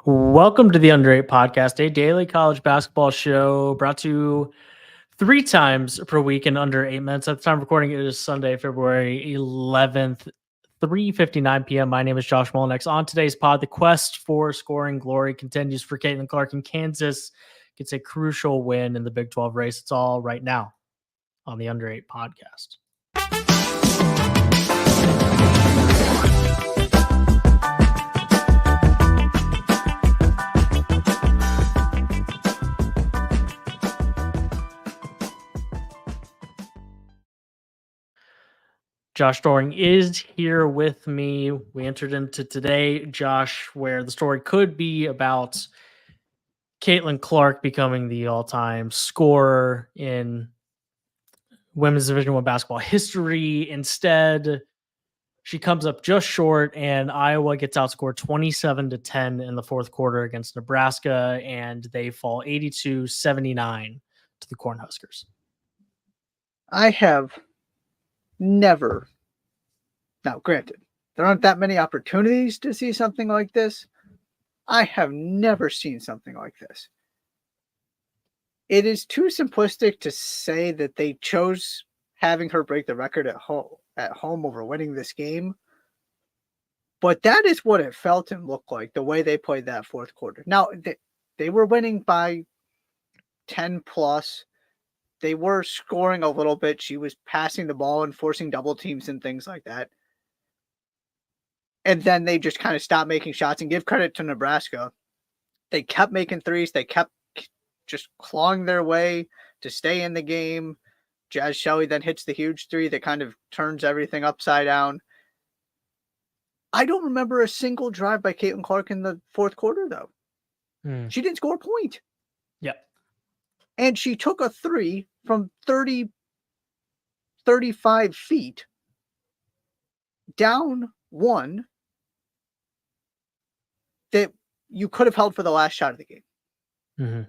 Welcome to the Under 8 Podcast, a daily college basketball show brought to you 3 times per week in under 8 minutes. At the time of recording, it is Sunday, February 11th, 3:59 p.m. My name is Josh Mullenix. On today's pod, the quest for scoring glory continues for Catilin Clark, and Kansas gets a crucial win in the Big 12 race. It's all right now on the Under 8 Podcast. Josh Doering is here with me. We entered into today, Josh, where the story could be about Catilin Clark becoming the all-time scorer in women's Division I basketball history. Instead, she comes up just short, and Iowa gets outscored 27-10 in the fourth quarter against Nebraska, and they fall 82-79 to the Cornhuskers. I have never, now granted, there aren't that many opportunities to see something like this. I have never seen something like this. It is too simplistic to say that they chose having her break the record at home over winning this game. But that is what it felt and looked like, the way they played that fourth quarter. Now, they were winning by 10 plus. They were scoring a little bit. She was passing the ball and forcing double teams and things like that. And then they just kind of stopped making shots, and give credit to Nebraska. They kept making threes. They kept just clawing their way to stay in the game. Jazz Shelley then hits the huge three that kind of turns everything upside down. I don't remember a single drive by Catilin Clark in the fourth quarter, though. She didn't score a point. Yep. And she took a three from 35 feet down one that you could have held for the last shot of the game. Mm-hmm.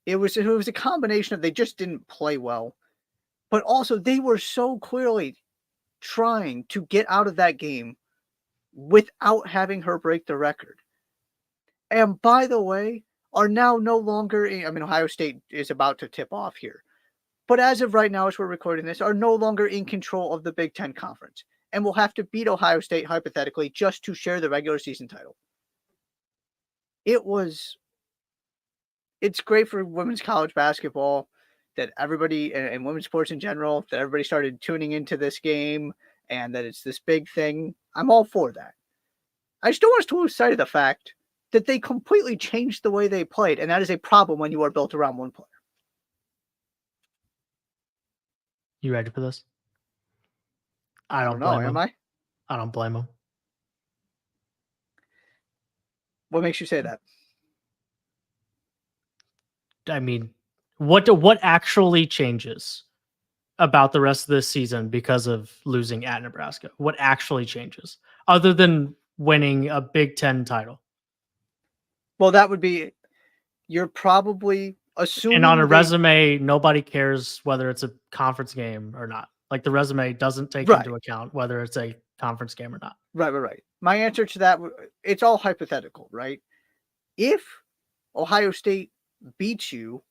It was a combination of they just didn't play well, but also they were so clearly trying to get out of that game without having her break the record. And by the way, are now no longer, Ohio State is about to tip off here, but as of right now, as we're recording this, are no longer in control of the Big Ten Conference and will have to beat Ohio State hypothetically just to share the regular season title. It's great for women's college basketball that everybody, and women's sports in general, that everybody started tuning into this game and that it's this big thing. I'm all for that. I just don't want us to lose sight of the fact that they completely changed the way they played, and that is a problem when you are built around one player. You ready for this? I don't know, blame am him. I? I don't blame him. What makes you say that? I mean, what actually changes about the rest of this season because of losing at Nebraska? What actually changes other than winning a Big Ten title? Well, that would be, you're probably assuming. And on a resume, nobody cares whether it's a conference game or not. Like, the resume doesn't take into account whether it's a conference game or not. Right. My answer to that, it's all hypothetical, right? If Ohio State beats you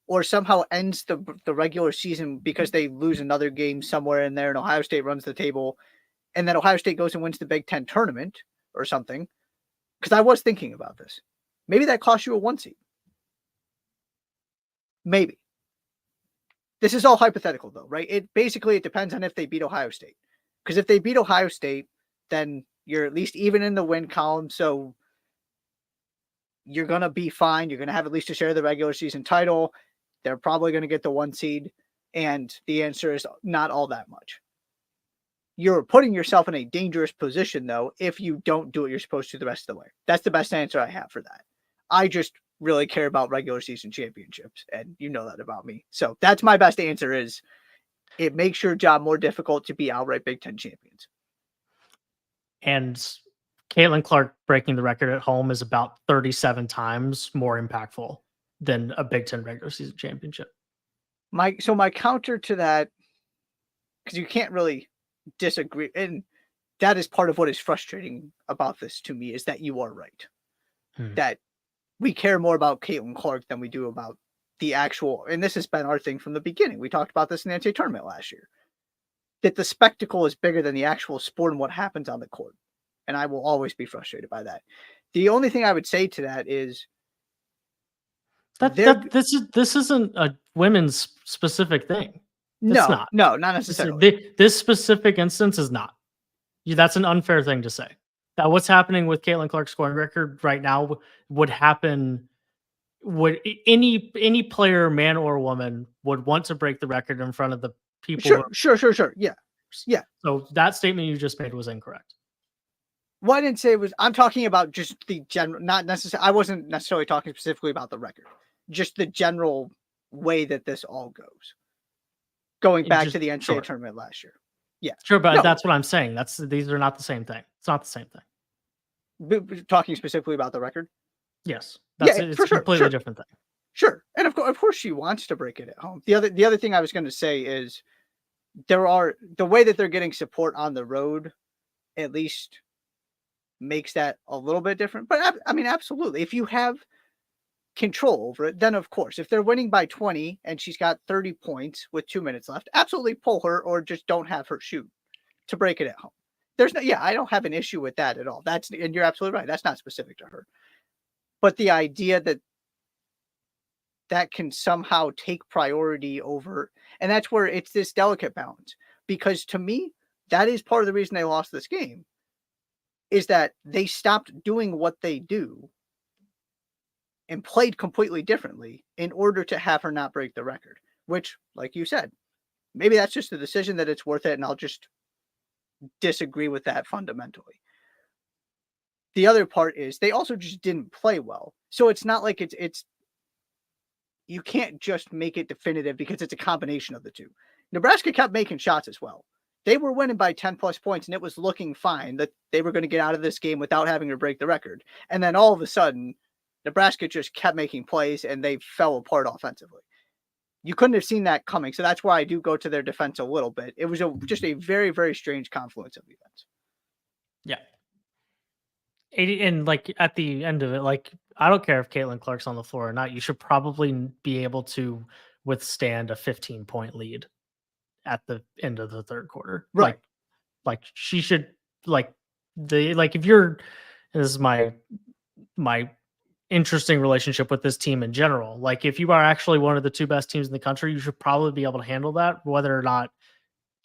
or somehow ends the regular season because they lose another game somewhere in there and Ohio State runs the table, and then Ohio State goes and wins the Big Ten tournament or something, because I was thinking about this. Maybe that costs you a 1 seed. Maybe. This is all hypothetical, though, right? It depends on if they beat Ohio State. Because if they beat Ohio State, then you're at least even in the win column, so you're going to be fine. You're going to have at least a share of the regular season title. They're probably going to get the 1 seed, and the answer is not all that much. You're putting yourself in a dangerous position, though, if you don't do what you're supposed to the rest of the way. That's the best answer I have for that. I just really care about regular season championships, and you know that about me. So that's my best answer, is it makes your job more difficult to be outright Big Ten champions. And Catilin Clark breaking the record at home is about 37 times more impactful than a Big Ten regular season championship. My counter to that, because you can't really disagree, and that is part of what is frustrating about this to me, is that you are right. That we care more about Caitlin Clark than we do about the actual, and this has been our thing from the beginning. We talked about this in the NCAA tournament last year, that the spectacle is bigger than the actual sport and what happens on the court. And I will always be frustrated by that. The only thing I would say to that is this isn't a women's specific thing. It's no, not. not necessarily. This specific instance is not. That's an unfair thing to say. That what's happening with Caitlin Clark's scoring record right now would happen. Would any player, man or woman, would want to break the record in front of the people? Sure. Yeah. So that statement you just made was incorrect. What I didn't say was, I'm talking about just the general, not necessarily, I wasn't necessarily talking specifically about the record, just the general way that this all goes. Going back to the NCAA tournament last year. Yeah. Sure, but that's what I'm saying. These are not the same thing. It's not the same thing. Talking specifically about the record? Yes. It's a completely different thing. Sure. And of course she wants to break it at home. The other thing I was going to say is the way that they're getting support on the road at least makes that a little bit different. But I mean, absolutely. If you have control over it, then of course, if they're winning by 20 and she's got 30 points with 2 minutes left, absolutely pull her, or just don't have her shoot to break it at home. I don't have an issue with that at all. And you're absolutely right. That's not specific to her. But the idea that can somehow take priority over, and that's where it's this delicate balance, because to me, that is part of the reason they lost this game, is that they stopped doing what they do and played completely differently in order to have her not break the record, which, like you said, maybe that's just a decision that it's worth it. And I'll just disagree with that fundamentally. The other part is they also just didn't play well. So it's not like it's you can't just make it definitive, because it's a combination of the two. Nebraska kept making shots as well. They were winning by 10 plus points, and it was looking fine that they were going to get out of this game without having to break the record. And then all of a sudden, Nebraska just kept making plays and they fell apart offensively. You couldn't have seen that coming. So that's why I do go to their defense a little bit. It was just a very, very strange confluence of events. Yeah. And like at the end of it, like, I don't care if Caitlin Clark's on the floor or not. You should probably be able to withstand a 15-point lead at the end of the third quarter. Right. Like she should, if you're, this is my interesting relationship with this team in general. Like, if you are actually one of the two best teams in the country, you should probably be able to handle that, whether or not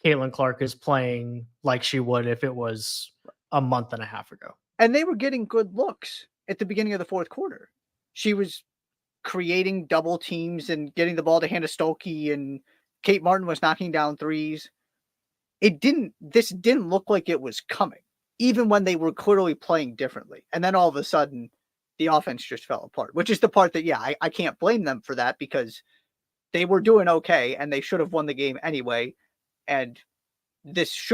Caitlin Clark is playing like she would if it was a month and a half ago. And they were getting good looks at the beginning of the fourth quarter. She was creating double teams and getting the ball to Hannah Stolke, and Kate Martin was knocking down threes. This didn't look like it was coming, even when they were clearly playing differently. And then all of a sudden, the offense just fell apart, which is the part that, I can't blame them for that, because they were doing okay and they should have won the game anyway. And this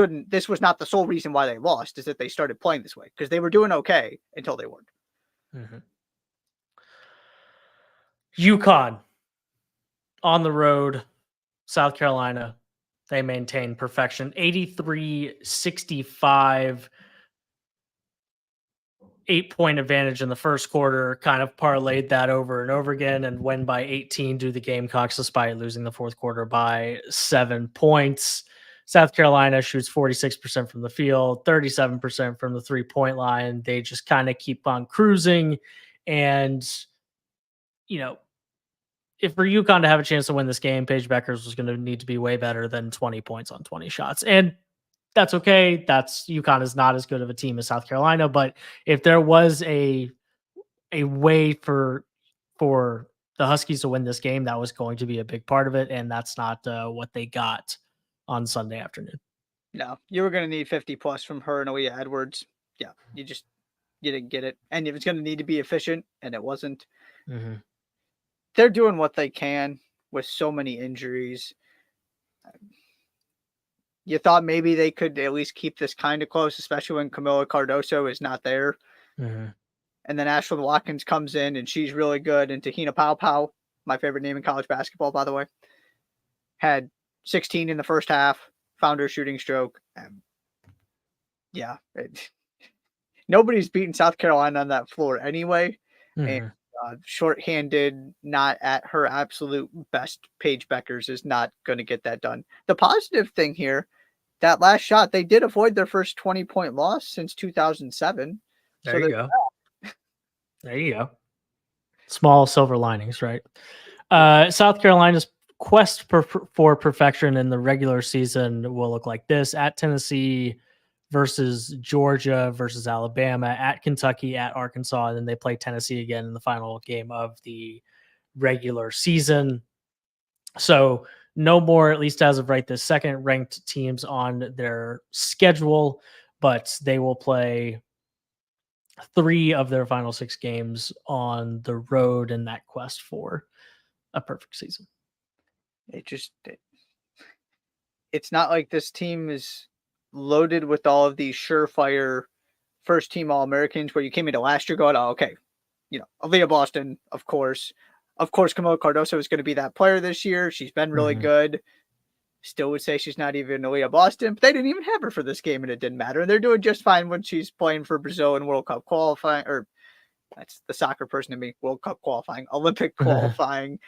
was not the sole reason why they lost, is that they started playing this way, because they were doing okay until they weren't. Mm-hmm. UConn on the road, South Carolina, they maintain perfection. 83-65, 8-point advantage in the first quarter, kind of parlayed that over and over again and win by 18 to the Gamecocks, despite losing the fourth quarter by 7 points. South Carolina shoots 46% from the field, 37% from the 3-point line. They just kind of keep on cruising. And, if for UConn to have a chance to win this game, Paige Beckers was going to need to be way better than 20 points on 20 shots. And that's okay. UConn is not as good of a team as South Carolina, but if there was a way for the Huskies to win this game, that was going to be a big part of it. And that's not what they got on Sunday afternoon. No, you were going to need 50 plus from her and Aaliyah Edwards. Yeah, you didn't get it. And if it's going to need to be efficient, and it wasn't, they're doing what they can with so many injuries. You thought maybe they could at least keep this kind of close, especially when Camila Cardoso is not there. And then Ashlyn Watkins comes in and she's really good. And Tahina Pau, my favorite name in college basketball, by the way, had 16 in the first half, found her shooting stroke. Yeah. Nobody's beaten South Carolina on that floor anyway. And Mhm. shorthanded, not at her absolute best, Paige Beckers is not going to get that done. The positive thing here, that last shot, they did avoid their first 20-point loss since 2007. There So you there's go. There you go. Small silver linings, right? yeah. South Carolina's quest for perfection in the regular season will look like this: at Tennessee versus Georgia versus Alabama, at Kentucky, at Arkansas, and then they play Tennessee again in the final game of the regular season. So no more, at least as of right this second, ranked teams on their schedule, but they will play 3 of their final 6 games on the road in that quest for a perfect season. It's not like this team is loaded with all of these surefire first team All Americans where you came into last year going, oh, okay, Aaliyah Boston, of course. Of course, Camila Cardoso is going to be that player this year. She's been really Mhm. good. Still would say she's not even Aaliyah Boston, but they didn't even have her for this game and it didn't matter. And they're doing just fine when she's playing for Brazil in World Cup qualifying, or that's the soccer person to me, World Cup qualifying, Olympic qualifying.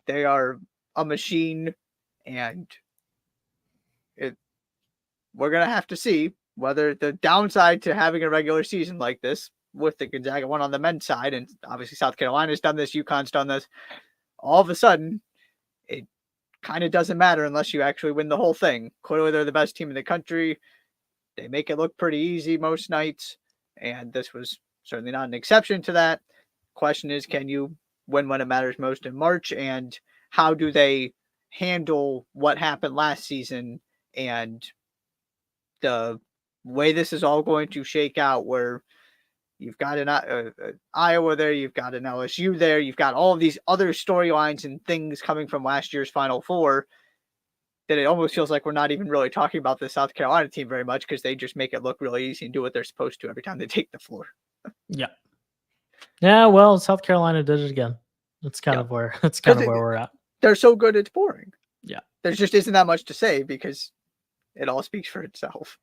They are a machine, and it, we're going to have to see whether the downside to having a regular season like this with the Gonzaga one on the men's side, and obviously South Carolina's done this, UConn's done this, all of a sudden it kind of doesn't matter unless you actually win the whole thing. Clearly they're the best team in the country. They make it look pretty easy most nights, and this was certainly not an exception to that. Question is, can you win when it matters most in March, and how do they handle what happened last season and the way this is all going to shake out, where you've got an Iowa there, you've got an LSU there, you've got all of these other storylines and things coming from last year's Final Four, that it almost feels like we're not even really talking about the South Carolina team very much because they just make it look really easy and do what they're supposed to every time they take the floor. Yeah. Yeah, well, South Carolina did it again. That's kind Yeah, of where that's kind because of where we're at. they're so good, it's boring. Yeah. There just isn't that much to say because it all speaks for itself.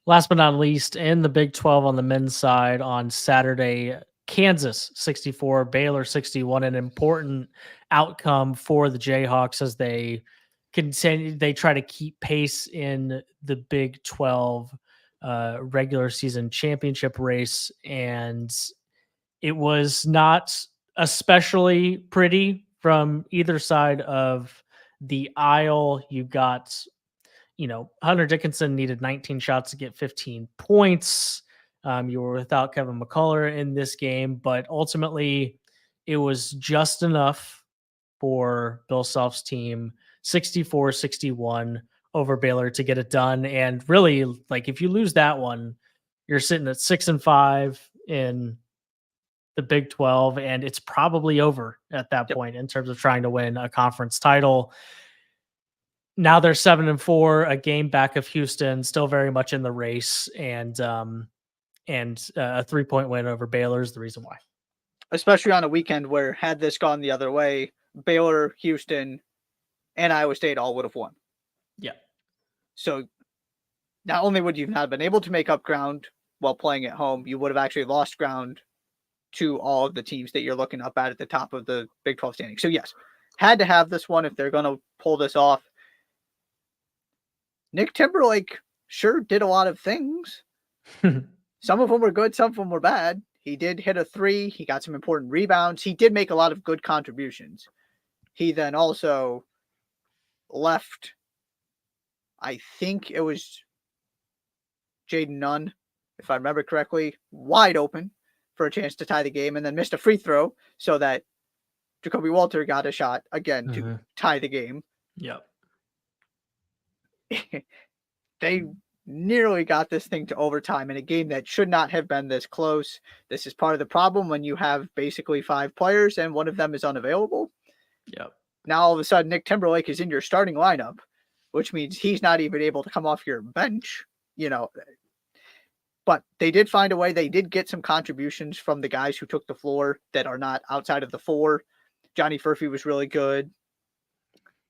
Last but not least, in the Big 12 on the men's side on Saturday, Kansas 64, Baylor 61, an important outcome for the Jayhawks as they continue. They try to keep pace in the Big 12 regular season championship race, and it was not especially pretty from either side of the aisle. You got, Hunter Dickinson needed 19 shots to get 15 points. You were without Kevin McCullough in this game, but ultimately it was just enough for Bill Self's team, 64-61 over Baylor to get it done. And really, like, if you lose that one, you're sitting at 6-5 in the Big 12, and it's probably over at that Yep. point in terms of trying to win a conference title. Now they're 7-4, a game back of Houston, still very much in the race, and a 3-point win over Baylor is the reason why. Especially on a weekend where, had this gone the other way, Baylor, Houston, and Iowa State all would have won. Yeah. So not only would you not have been able to make up ground while playing at home, you would have actually lost ground to all of the teams that you're looking up at the top of the Big 12 standing. So yes, had to have this one if they're going to pull this off. Nick Timberlake sure did a lot of things. Some of them were good, some of them were bad. He did hit a 3. He got some important rebounds. He did make a lot of good contributions. He then also left, I think it was Jaden Nunn, if I remember correctly, wide open for a chance to tie the game, and then missed a free throw so that Jacoby Walter got a shot again to tie the game. Yep. They nearly got this thing to overtime in a game that should not have been this close. This is part of the problem when you have basically 5 players and one of them is unavailable. Yep. Now all of a sudden Nick Timberlake is in your starting lineup, which means he's not even able to come off your bench, But they did find a way. They did get some contributions from the guys who took the floor that are not outside of the 4. Johnny Furphy was really good.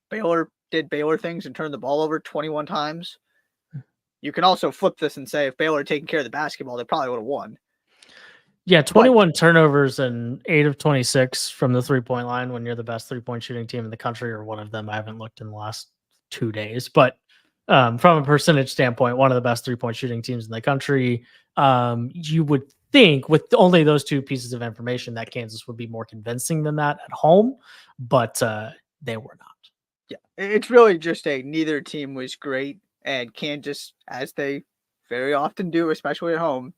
Baylor did Baylor things and turned the ball over 21 times. You can also flip this and say if Baylor had taken care of the basketball, they probably would have won. Yeah, 21 turnovers and 8 of 26 from the 3-point line when you're the best 3-point shooting team in the country, or one of them. I haven't looked in the last 2 days, but from a percentage standpoint, one of the best 3-point shooting teams in the country. You would think with only those 2 pieces of information that Kansas would be more convincing than that at home, but they were not. Yeah, it's really just neither team was great, and Kansas, as they very often do, especially at home,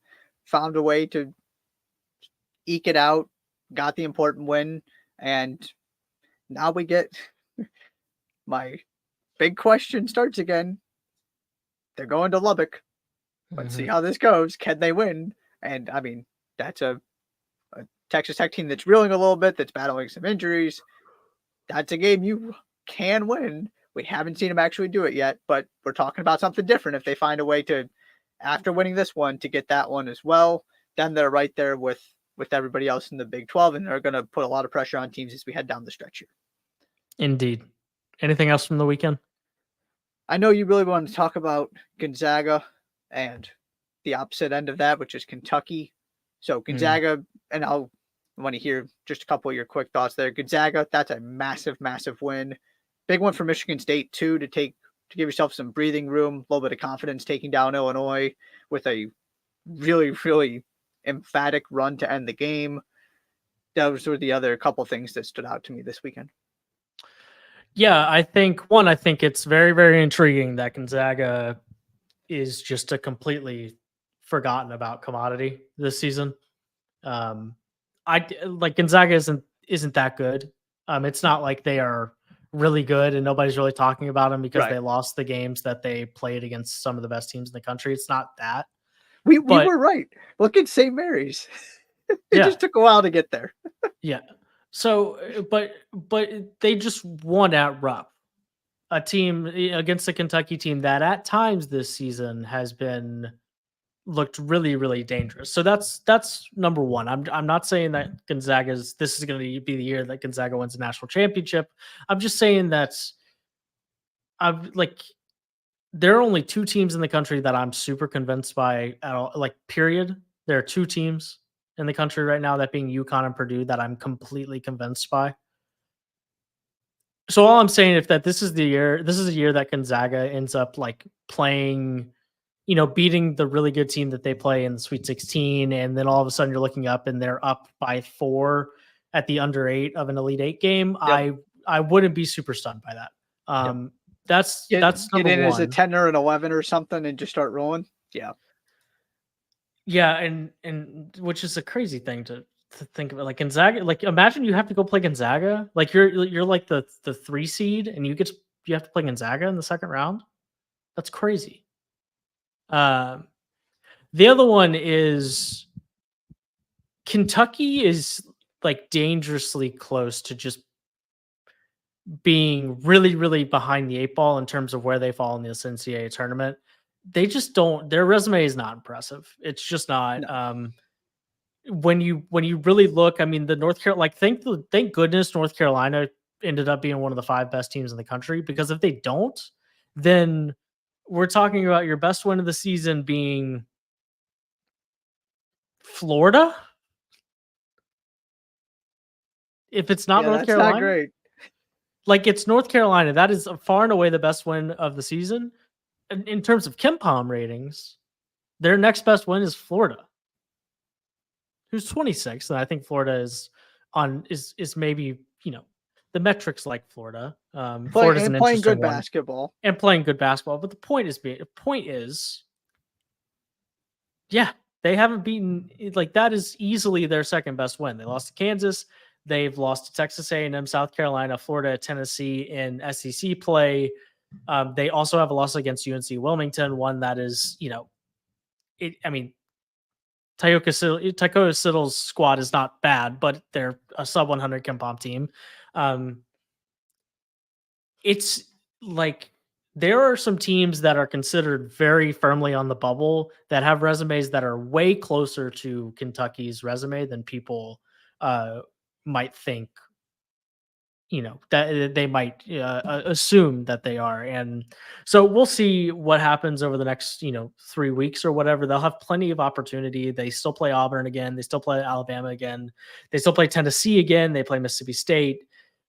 found a way to eke it out, got the important win, and now we get my big question starts again. They're going to Lubbock. Let's see how this goes. Can they win? And I mean, that's a Texas Tech team that's reeling a little bit, that's battling some injuries. That's a game you can win. We haven't seen them actually do it yet, but we're talking about something different. If they find a way to, after winning this one, to get that one as well, then they're right there with everybody else in the Big 12, and they're going to put a lot of pressure on teams as we head down the stretch here. Indeed. Anything else from the weekend? I know you really want to talk about Gonzaga and the opposite end of that, which is Kentucky. So Gonzaga, and I want to hear just a couple of your quick thoughts there. Gonzaga, that's a massive, massive win. Big one for Michigan State too, to give yourself some breathing room, a little bit of confidence, taking down Illinois with a really, really emphatic run to end the game. Those were the other couple things that stood out to me this weekend. Yeah, I think it's very, very intriguing that Gonzaga is just a completely forgotten about commodity this season. I like Gonzaga isn't that good. It's not like they are really good and nobody's really talking about them because they lost the games that they played against some of the best teams in the country. It's not that. We were right. Look at St. Mary's. It just took a while to get there. Yeah. So, but they just won at Rupp, a team against a Kentucky team that at times this season has looked really, really dangerous. So that's number one. I'm not saying that this is going to be the year that Gonzaga wins a national championship. I'm just saying that there are only 2 teams in the country that I'm super convinced by at all. Like, period. There are 2 teams in the country right now, that being UConn and Purdue, that I'm completely convinced by. So all I'm saying is that this is a year that Gonzaga ends up playing, beating the really good team that they play in the Sweet 16, and then all of a sudden you're looking up and they're up by 4 at the under 8 of an Elite 8 game. Yep. I wouldn't be super stunned by that. Yep. That's number one. As a 10 or an 11 or something and just start rolling. Yeah. Yeah, and which is a crazy thing to think about. Like Gonzaga, imagine you have to go play Gonzaga. Like you're like the 3 seed and you have to play Gonzaga in the second round. That's crazy. The other one is Kentucky is dangerously close to just being really, really behind the 8 ball in terms of where they fall in this NCAA tournament. They just don't. Their resume is not impressive. It's just not. No. When you really look, I mean, the North Carolina, thank goodness North Carolina ended up being one of the 5 best teams in the country, because if they don't, then we're talking about your best win of the season being Florida. If it's not North Carolina, not great. It's North Carolina. That is far and away the best win of the season. In terms of KenPom ratings, their next best win is Florida, who's 26, and I think Florida is maybe the metrics like Florida. Florida's an playing good one. basketball and playing good basketball. But the point is, yeah, they haven't beaten that is easily their second best win. They lost to Kansas. They've lost to Texas A&M, South Carolina, Florida, Tennessee in SEC play. They also have a loss against UNC Wilmington, one that is, Tycho Siddle's squad is not bad, but they're a sub 100 KenPom team. It's there are some teams that are considered very firmly on the bubble that have resumes that are way closer to Kentucky's resume than people might think that they might assume that they are. And so we'll see what happens over the next 3 weeks or whatever. They'll have plenty of opportunity. They still play Auburn again, they still play Alabama again, they still play Tennessee again, they play Mississippi State.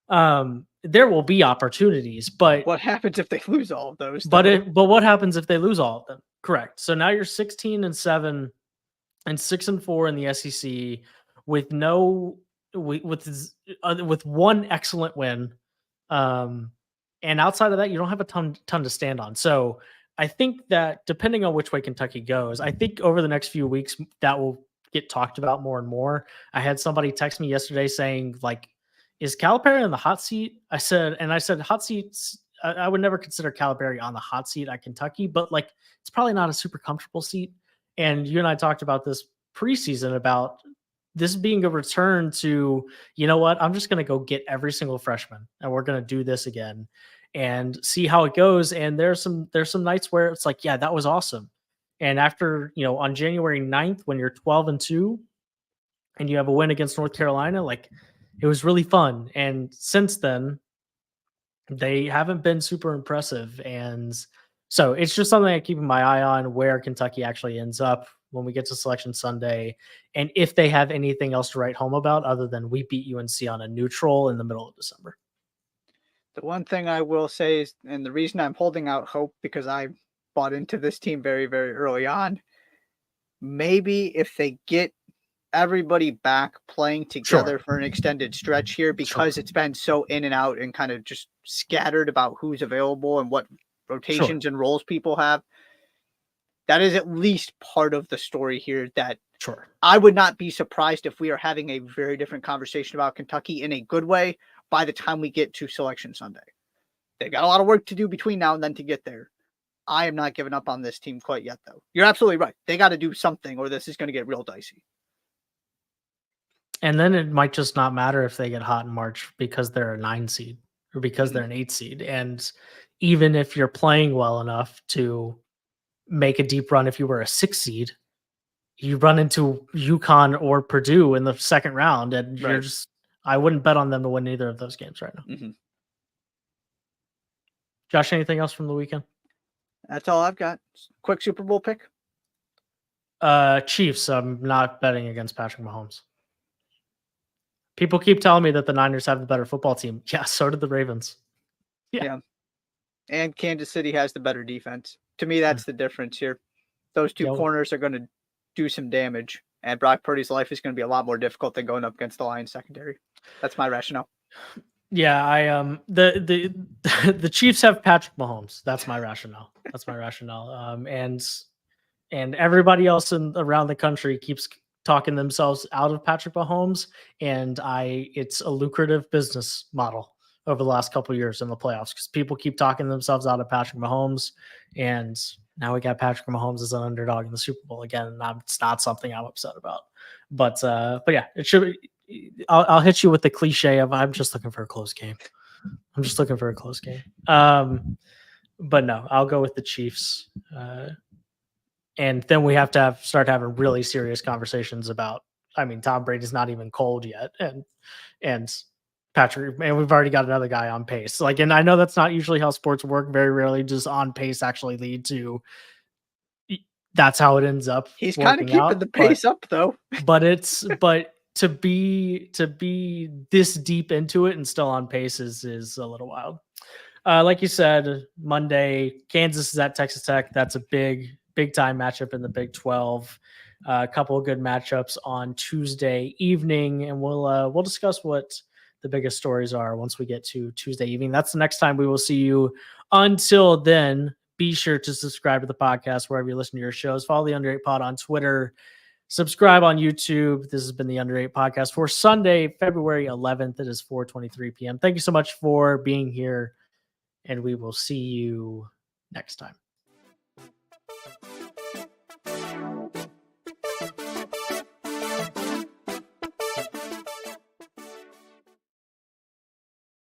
There will be opportunities, but what happens if they lose all of those? but what happens if they lose all of them? Correct. So now you're 16-7 and 6-4 in the SEC with with one excellent win, and outside of that, you don't have a ton to stand on. So I think that depending on which way Kentucky goes, I think over the next few weeks that will get talked about more and more. I had somebody text me yesterday saying, like, "Is Calipari on the hot seat?" I said hot seats. I would never consider Calipari on the hot seat at Kentucky, but like it's probably not a super comfortable seat. And you and I talked about this preseason about this being a return to, what, I'm just going to go get every single freshman and we're going to do this again and see how it goes. And there's some nights where it's like, yeah, that was awesome. And after, on January 9th, when you're 12-2 and you have a win against North Carolina, like it was really fun. And since then, they haven't been super impressive. And so it's just something I'm keeping my eye on where Kentucky actually ends up when we get to Selection Sunday, and if they have anything else to write home about other than we beat UNC on a neutral in the middle of December. The one thing I will say is, and the reason I'm holding out hope, because I bought into this team very, very early on, maybe if they get everybody back playing together for an extended stretch here, because it's been so in and out and kind of just scattered about who's available and what rotations and roles people have. That is at least part of the story here, that I would not be surprised if we are having a very different conversation about Kentucky in a good way by the time we get to Selection Sunday. They got a lot of work to do between now and then to get there. I am not giving up on this team quite yet, though. You're absolutely right. They got to do something or this is going to get real dicey. And then it might just not matter if they get hot in March because they're a 9 seed or because they're an 8 seed. And even if you're playing well enough to make a deep run, if you were a 6 seed, you run into UConn or Purdue in the second round, and you're just, I wouldn't bet on them to win either of those games right now. Josh, anything else from the weekend? That's all I've got. Quick Super Bowl pick. Chiefs. I'm not betting against Patrick Mahomes. People keep telling me that the Niners have the better football team. Yeah, so did the Ravens. Yeah. And Kansas City has the better defense. To me, that's the difference here. Those two corners are going to do some damage, and Brock Purdy's life is going to be a lot more difficult than going up against the Lions secondary. That's my rationale. Yeah, the Chiefs have Patrick Mahomes. That's my rationale. And everybody else around the country keeps talking themselves out of Patrick Mahomes, and it's a lucrative business model over the last couple of years in the playoffs because people keep talking themselves out of Patrick Mahomes, and now we got Patrick Mahomes as an underdog in the Super Bowl again, and it's not something I'm upset about. But yeah, it should be. I'll hit you with the cliche of I'm just looking for a close game. But no, I'll go with the Chiefs. And then we have to start having really serious conversations about, Tom Brady's not even cold yet. And Patrick, and we've already got another guy on pace. And I know that's not usually how sports work. Very rarely does on pace actually lead to, that's how it ends up. He's kind of keeping the pace up though. But to be this deep into it and still on pace is a little wild. Like you said, Monday, Kansas is at Texas Tech. That's a big time matchup in the Big 12. A couple of good matchups on Tuesday evening, and we'll discuss what the biggest stories are once we get to Tuesday evening. That's the next time we will see you. Until then, be sure to subscribe to the podcast wherever you listen to your shows. Follow the Under 8 Pod on Twitter. Subscribe on YouTube. This has been the Under 8 Podcast for Sunday, February 11th. It is 4:23 p.m. Thank you so much for being here, and we will see you next time.